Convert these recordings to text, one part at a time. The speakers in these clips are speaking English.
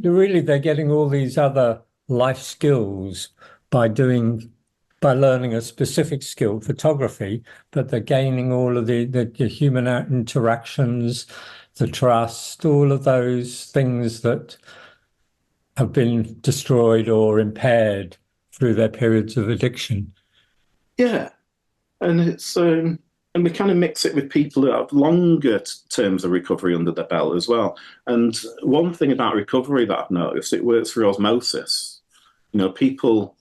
really they're getting all these other life skills by doing by learning a specific skill, photography, but they're gaining all of the human interactions, the trust, all of those things that have been destroyed or impaired through their periods of addiction. Yeah, and and we kind of mix it with people that have longer terms of recovery under their belt as well. And one thing about recovery that I've noticed, it works through osmosis. People.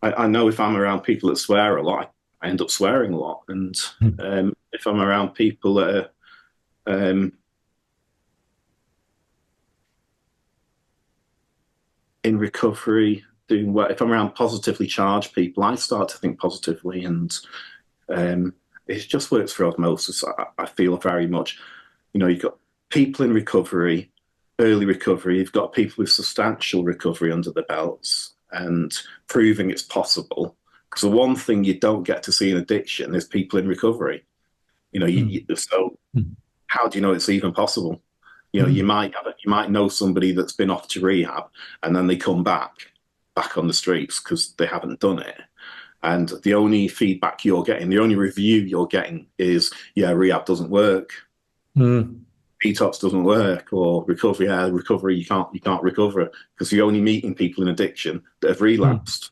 I know if I'm around people that swear a lot, I end up swearing a lot. And Mm. if I'm around people that are in recovery, doing well, if I'm around positively charged people, I start to think positively, and it just works for osmosis. I feel very much. You've got people in recovery, early recovery. You've got people with substantial recovery under their belts and proving it's possible. Because the one thing you don't get to see in addiction is people in recovery. Mm. So Mm. how do you know it's even possible? You Mm. might know somebody that's been off to rehab and then they come back on the streets because they haven't done it. And the only feedback you're getting, the only review you're getting is, yeah, rehab doesn't work, Mm. detox doesn't work, or recovery, yeah, recovery, you can't recover because you're only meeting people in addiction that have Mm. relapsed.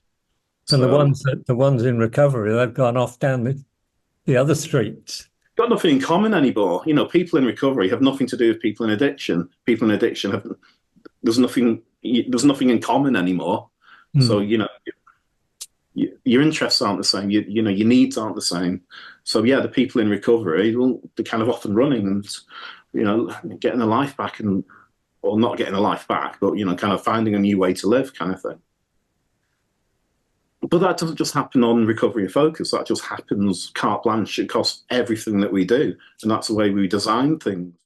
And So the ones in recovery, they've gone off down the other streets. got nothing in common anymore. People in recovery have nothing to do with people in addiction. People in addiction have there's nothing in common anymore. So Mm. your interests aren't the same. Your needs aren't the same. So yeah, the people in recovery, well, they're kind of off and running and getting a life back and or not getting a life back, but kind of finding a new way to live, kind of thing. But that doesn't just happen on recovery and focus. That just happens carte blanche across everything that we do, and that's the way we design things.